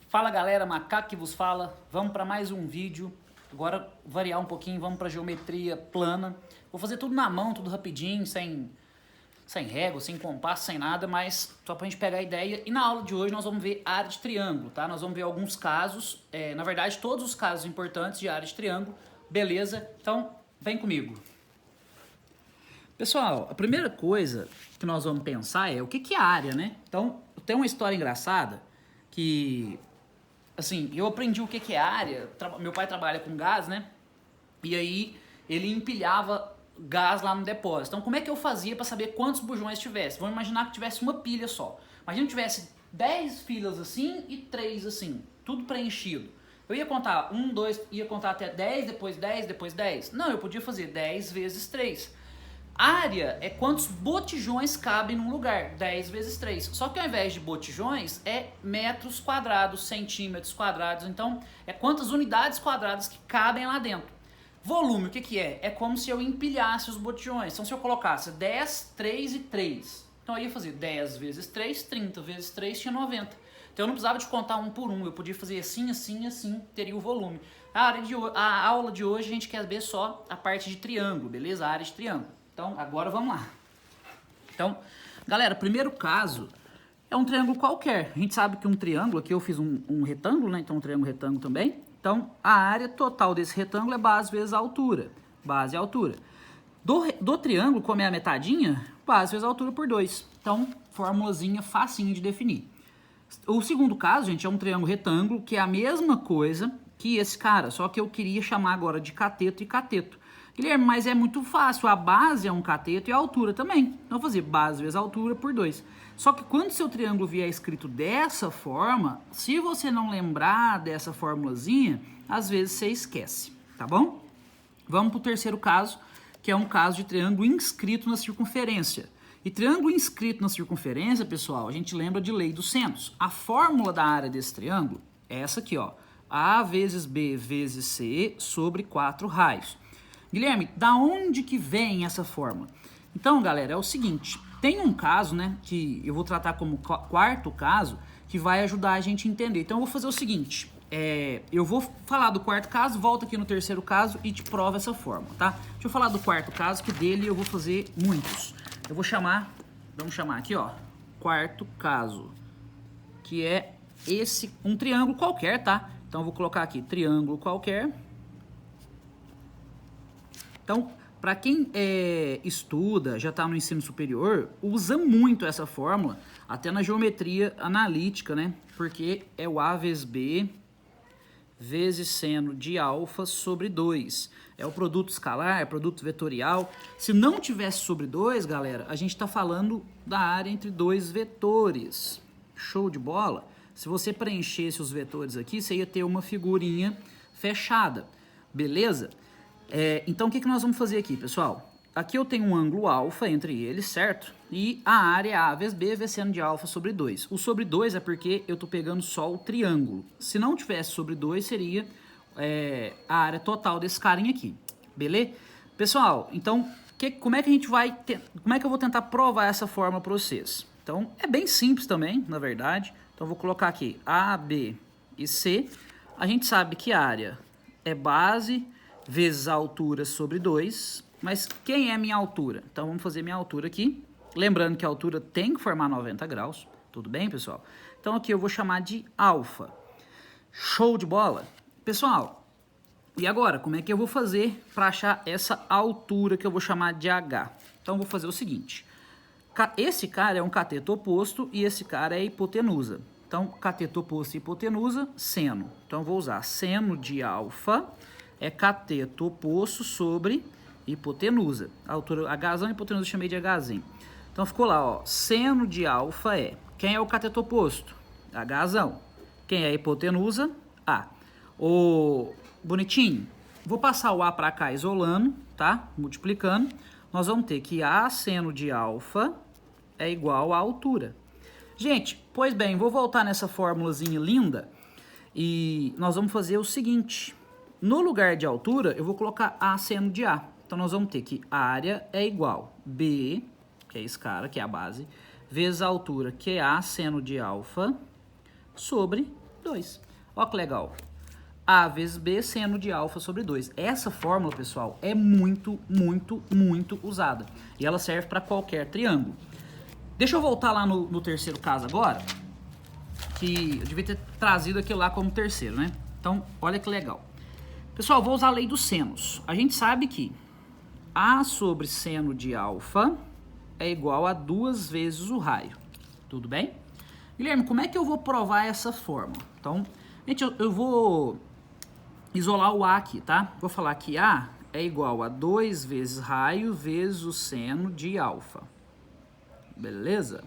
Fala galera, macaco que vos fala, vamos para mais um vídeo, agora variar um pouquinho, vamos para geometria plana, vou fazer tudo na mão, tudo rapidinho, sem régua, sem compasso, sem nada, mas só pra gente pegar a ideia. E na aula de hoje nós vamos ver área de triângulo, tá? Nós vamos ver alguns casos, na verdade todos os casos importantes de área de triângulo, beleza? Então vem comigo. Pessoal, a primeira coisa que nós vamos pensar é o que é área, né? Então tem uma história engraçada que... Assim, eu aprendi o que é área, meu pai trabalha com gás, né? E aí ele empilhava gás lá no depósito. Então como é que eu fazia para saber quantos bujões tivesse? Vamos imaginar que tivesse uma pilha só. Imagina que tivesse 10 filas assim e 3 assim, tudo preenchido. Eu ia contar 1, 2, ia contar até 10, depois 10, depois 10. Não, eu podia fazer 10 vezes 3. Área é quantos botijões cabem num lugar, 10 vezes 3. Só que ao invés de botijões, é metros quadrados, centímetros quadrados. Então, é quantas unidades quadradas que cabem lá dentro. Volume, o que é? É como se eu empilhasse os botijões. Então, se eu colocasse 10, 3 e 3. Então, eu ia fazer 10 vezes 3, 30 vezes 3, tinha 90. Então, eu não precisava de contar um por um. Eu podia fazer assim, assim, assim, teria o volume. A aula de hoje, a gente quer ver só a parte de triângulo, beleza? A área de triângulo. Então, agora vamos lá. Então, galera, primeiro caso é um triângulo qualquer. A gente sabe que um triângulo, aqui eu fiz um retângulo, né? Então, um triângulo retângulo também. Então, a área total desse retângulo é base vezes altura. Base e altura. Do triângulo, como é a metadinha, base vezes altura por 2. Então, formulazinha facinho de definir. O segundo caso, gente, é um triângulo retângulo, que é a mesma coisa que esse cara, só que eu queria chamar agora de cateto e cateto. Guilherme, mas é muito fácil, a base é um cateto e a altura também. Então, eu vou fazer base vezes altura por 2. Só que quando seu triângulo vier escrito dessa forma, se você não lembrar dessa formulazinha, às vezes você esquece, tá bom? Vamos para o terceiro caso, que é um caso de triângulo inscrito na circunferência. E triângulo inscrito na circunferência, pessoal, a gente lembra de lei dos senos. A fórmula da área desse triângulo é essa aqui, ó. A vezes B vezes C sobre 4 raios. Guilherme, da onde que vem essa fórmula? Então, galera, é o seguinte, tem um caso, né, que eu vou tratar como quarto caso, que vai ajudar a gente a entender. Então, eu vou fazer o seguinte, eu vou falar do quarto caso, volto aqui no terceiro caso e te provo essa fórmula, tá? Deixa eu falar do quarto caso, que dele eu vou fazer muitos. Eu vou chamar, vamos chamar aqui, ó, quarto caso, que é esse, um triângulo qualquer, tá? Então, eu vou colocar aqui, triângulo qualquer. Então, para quem estuda, já está no ensino superior, usa muito essa fórmula, até na geometria analítica, né? Porque é o A vezes B vezes seno de alfa sobre 2. É o produto escalar, é o produto vetorial. Se não tivesse sobre 2, galera, a gente está falando da área entre dois vetores. Show de bola? Se você preenchesse os vetores aqui, você ia ter uma figurinha fechada, beleza? Então, o que nós vamos fazer aqui, pessoal? Aqui eu tenho um ângulo alfa entre eles, certo? E a área é A vezes B vezes seno de alfa sobre 2. O sobre 2 é porque eu estou pegando só o triângulo. Se não tivesse sobre 2, seria a área total desse carinha aqui, beleza? Pessoal, então, como é que a gente vai... Como é que eu vou tentar provar essa fórmula para vocês? Então, é bem simples também, na verdade. Então, eu vou colocar aqui A, B e C. A gente sabe que a área é base vezes a altura sobre 2, mas quem é minha altura? Então vamos fazer minha altura aqui, lembrando que a altura tem que formar 90 graus, tudo bem, pessoal? Então aqui eu vou chamar de alfa. Show de bola? Pessoal, e agora, como é que eu vou fazer para achar essa altura que eu vou chamar de H? Então eu vou fazer o seguinte, esse cara é um cateto oposto e esse cara é hipotenusa. Então, cateto oposto e hipotenusa, seno. Então eu vou usar seno de alfa, é cateto oposto sobre hipotenusa. A altura, Hzão e hipotenusa eu chamei de Hzinho. Então ficou lá, ó, seno de alfa é, quem é o cateto oposto? Hzão. Quem é a hipotenusa? A. O bonitinho, vou passar o A para cá isolando, tá? Multiplicando. Nós vamos ter que A seno de alfa é igual à altura. Gente, pois bem, vou voltar nessa formulazinha linda e nós vamos fazer o seguinte... No lugar de altura, eu vou colocar A seno de A. Então, nós vamos ter que a área é igual B, que é esse cara, que é a base, vezes a altura, que é A seno de alfa, sobre 2. Ó que legal. A vezes B seno de alfa sobre 2. Essa fórmula, pessoal, é muito, muito, muito usada. E ela serve para qualquer triângulo. Deixa eu voltar lá no terceiro caso agora, que eu devia ter trazido aquilo lá como terceiro, né? Então, olha que legal. Pessoal, vou usar a lei dos senos. A gente sabe que A sobre seno de alfa é igual a 2 vezes o raio. Tudo bem? Guilherme, como é que eu vou provar essa fórmula? Então, gente, eu vou isolar o A aqui, tá? Vou falar que A é igual a 2 vezes raio vezes o seno de alfa. Beleza?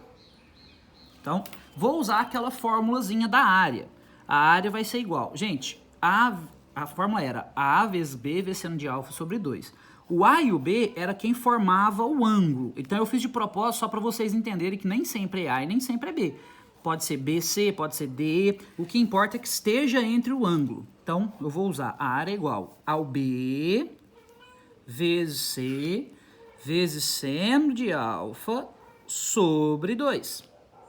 Então, vou usar aquela formulazinha da área. A área vai ser igual. Gente, a fórmula era A vezes B vezes seno de alfa sobre 2. O A e o B era quem formava o ângulo. Então, eu fiz de propósito só para vocês entenderem que nem sempre é A e nem sempre é B. Pode ser BC, pode ser D. O que importa é que esteja entre o ângulo. Então, eu vou usar a área igual ao B vezes C vezes seno de alfa sobre 2.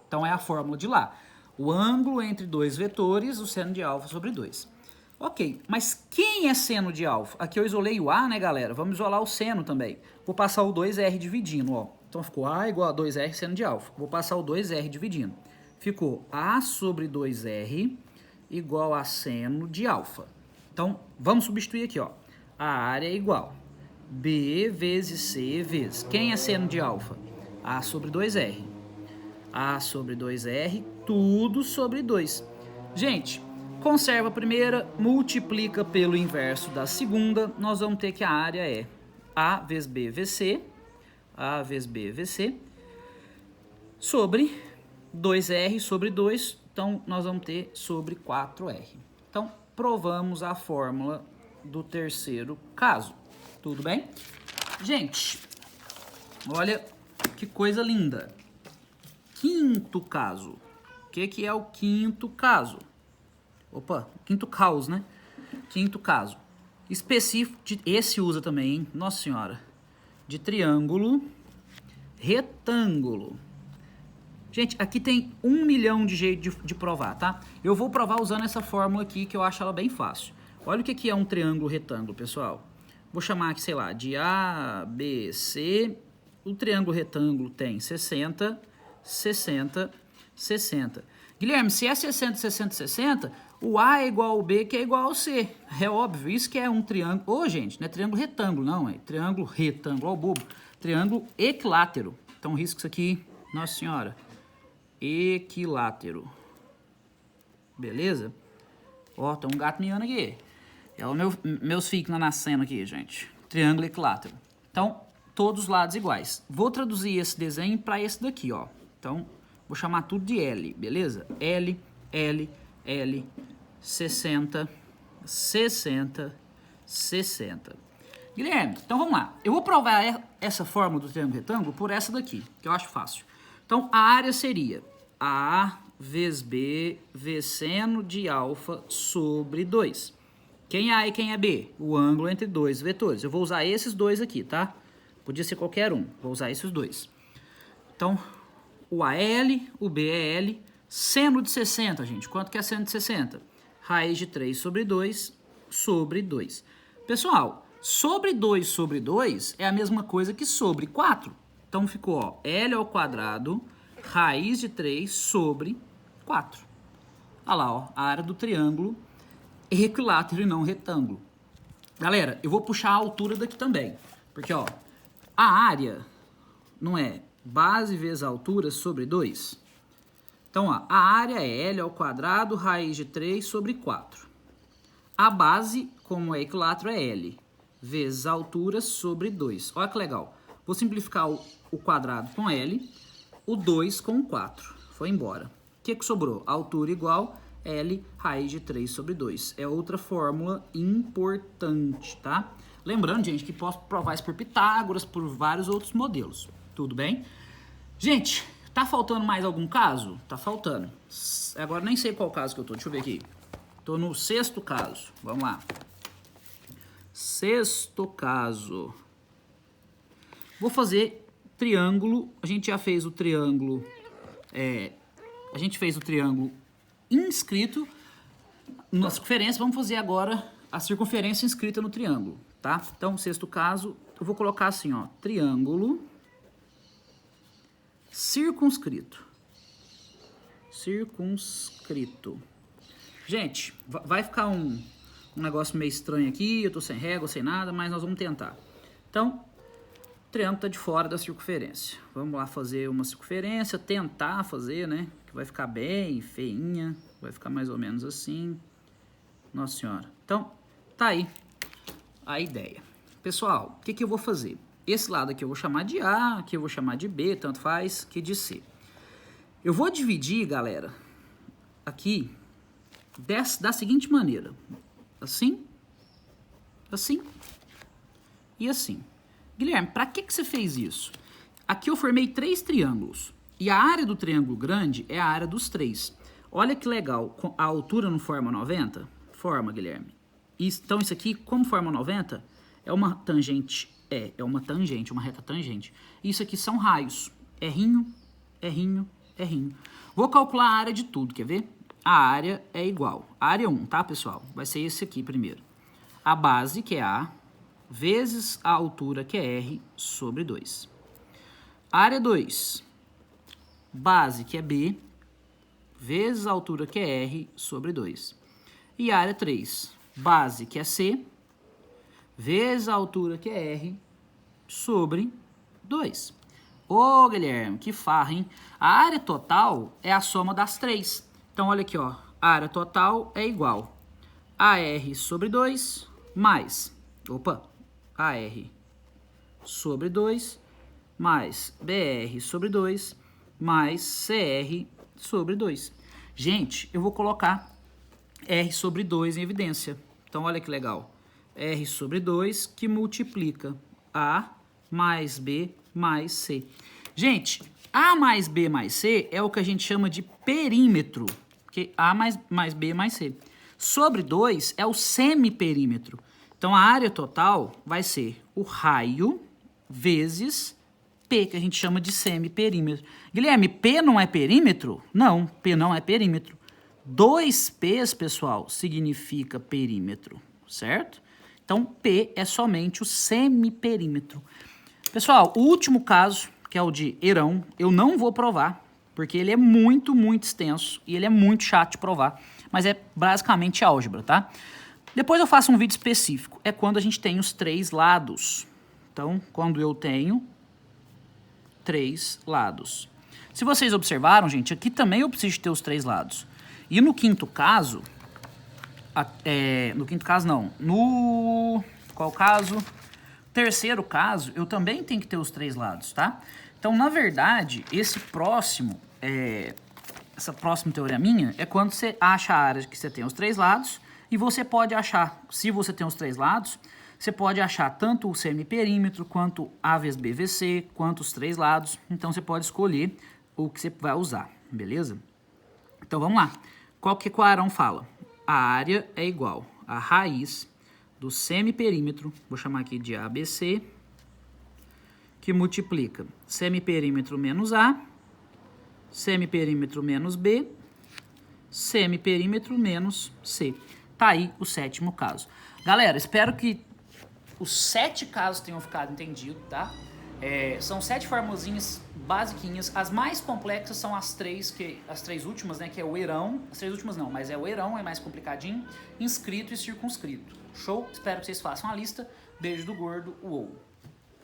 Então, é a fórmula de lá. O ângulo entre dois vetores, o seno de alfa sobre 2. Ok, mas quem é seno de alfa? Aqui eu isolei o A, né, galera? Vamos isolar o seno também. Vou passar o 2R dividindo, ó. Então, ficou A igual a 2R seno de alfa. Vou passar o 2R dividindo. Ficou A sobre 2R igual a seno de alfa. Então, vamos substituir aqui, ó. A área é igual B vezes C vezes... Quem é seno de alfa? A sobre 2R. A sobre 2R, tudo sobre 2. Gente, conserva a primeira, multiplica pelo inverso da segunda. Nós vamos ter que a área é A vezes B vezes C. A vezes B vezes C. Sobre 2R sobre 2, então nós vamos ter sobre 4R. Então, provamos a fórmula do terceiro caso. Tudo bem? Gente, olha que coisa linda. Quinto caso. O que é o quinto caso? Opa, quinto caos, né? Quinto caso. Específico, esse usa também, hein? Nossa Senhora. De triângulo retângulo. Gente, aqui tem 1 milhão de jeitos de provar, tá? Eu vou provar usando essa fórmula aqui, que eu acho ela bem fácil. Olha o que é um triângulo retângulo, pessoal. Vou chamar aqui, sei lá, de A, B, C. O triângulo retângulo tem 60, 60, 60. Guilherme, se é 60, 60, 60, o A é igual ao B, que é igual ao C. É óbvio, isso que é um triângulo... Ô, gente, não é triângulo retângulo, não. É triângulo retângulo, ó o bobo. Triângulo equilátero. Então, risco isso aqui, Nossa Senhora. Equilátero. Beleza? Ó, tem um gato miando aqui. É o meus filhos que estão nascendo aqui, gente. Triângulo equilátero. Então, todos os lados iguais. Vou traduzir esse desenho para esse daqui, ó. Então, vou chamar tudo de L, beleza? L, L, L, 60, 60, 60. Guilherme, então vamos lá. Eu vou provar essa fórmula do triângulo retângulo por essa daqui, que eu acho fácil. Então, a área seria A vezes B vezes seno de alfa sobre 2. Quem é A e quem é B? O ângulo entre dois vetores. Eu vou usar esses dois aqui, tá? Podia ser qualquer um. Vou usar esses dois. Então, o A é L, o B é L. Seno de 60, gente. Quanto que é seno de 60? Raiz de 3 sobre 2 sobre 2. Pessoal, sobre 2 é a mesma coisa que sobre 4. Então, ficou, ó, L ao quadrado, raiz de 3 sobre 4. Olha lá, ó, a área do triângulo equilátero e não retângulo. Galera, eu vou puxar a altura daqui também. Porque, ó, a área não é base vezes altura sobre 2? Então, ó, a área é L ao quadrado, raiz de 3 sobre 4. A base, como é equilátero, é L, vezes a altura sobre 2. Olha que legal. Vou simplificar o quadrado com L, o 2 com 4. Foi embora. O que sobrou? Altura igual L, raiz de 3 sobre 2. É outra fórmula importante, tá? Lembrando, gente, que posso provar isso por Pitágoras, por vários outros modelos. Tudo bem? Gente, tá faltando mais algum caso? Tá faltando. Agora nem sei qual caso que eu tô. Deixa eu ver aqui. Tô no sexto caso. Vamos lá. Sexto caso. Vou fazer triângulo. A gente já fez o triângulo... A gente fez o triângulo inscrito, Na circunferência, vamos fazer agora a circunferência inscrita no triângulo, tá? Então, sexto caso, eu vou colocar assim, ó, triângulo circunscrito. Circunscrito. Gente, vai ficar um negócio meio estranho aqui, eu tô sem régua, sem nada, mas nós vamos tentar. Então, o triângulo tá de fora da circunferência. Vamos lá fazer uma circunferência, tentar fazer, né? Que vai ficar bem feinha, vai ficar mais ou menos assim. Nossa Senhora. Então, tá aí a ideia. Pessoal, o que que eu vou fazer? Esse lado aqui eu vou chamar de A, aqui eu vou chamar de B, tanto faz, que de C. Eu vou dividir, galera, aqui da seguinte maneira. Assim, assim e assim. Guilherme, para que você fez isso? Aqui eu formei 3 triângulos. E a área do triângulo grande é a área dos 3. Olha que legal. A altura não forma 90? Forma, Guilherme. Então isso aqui, como forma 90, é uma tangente. É uma tangente, uma reta tangente. Isso aqui são raios. É rinho, é rinho, é rinho. Vou calcular a área de tudo, quer ver? A área é igual. A área 1, tá, pessoal? Vai ser esse aqui primeiro. A base, que é A, vezes a altura, que é R, sobre 2. Área 2, base, que é B, vezes a altura, que é R, sobre 2. E área 3, base, que é C, vezes a altura, que é R, sobre 2. Ô, Guilherme, que farra, hein? A área total é a soma das 3. Então, olha aqui, ó. A área total é igual a R sobre 2 mais, AR sobre 2 mais BR sobre 2 mais CR sobre 2. Gente, eu vou colocar R sobre 2 em evidência. Então, olha que legal. R sobre 2 que multiplica A mais B mais C. Gente, A mais B mais C é o que a gente chama de perímetro. Porque A mais B mais C. Sobre 2 é o semiperímetro. Então, a área total vai ser o raio vezes P, que a gente chama de semiperímetro. Guilherme, P não é perímetro? Não, P não é perímetro. 2P's, pessoal, significa perímetro, certo? Então, P é somente o semiperímetro. Pessoal, o último caso, que é o de Herão, eu não vou provar, porque ele é muito, muito extenso e ele é muito chato de provar, mas é basicamente álgebra, tá? Depois eu faço um vídeo específico, é quando a gente tem os 3 lados. Então, quando eu tenho 3 lados. Se vocês observaram, gente, aqui também eu preciso ter os 3 lados. E no quinto caso, qual caso? Terceiro caso, eu também tenho que ter os 3 lados, tá? Então, na verdade, essa próxima teoreminha é quando você acha a área que você tem os 3 lados e você pode achar, se você tem os 3 lados, você pode achar tanto o semiperímetro, quanto A vezes B vezes C, quanto os 3 lados. Então, você pode escolher o que você vai usar, beleza? Então, vamos lá. Qual que o Arão fala? A área é igual a raiz do semiperímetro, vou chamar aqui de ABC, que multiplica semiperímetro menos A, semiperímetro menos B, semiperímetro menos C. Tá aí o 7º caso. Galera, espero que os 7 casos tenham ficado entendido, tá? São 7 formulazinhas basiquinhas. As mais complexas são as 3 últimas, né? Que é o Herão. As 3 últimas não, mas é o Herão, é mais complicadinho. Inscrito e circunscrito. Show? Espero que vocês façam a lista. Beijo do gordo, uou!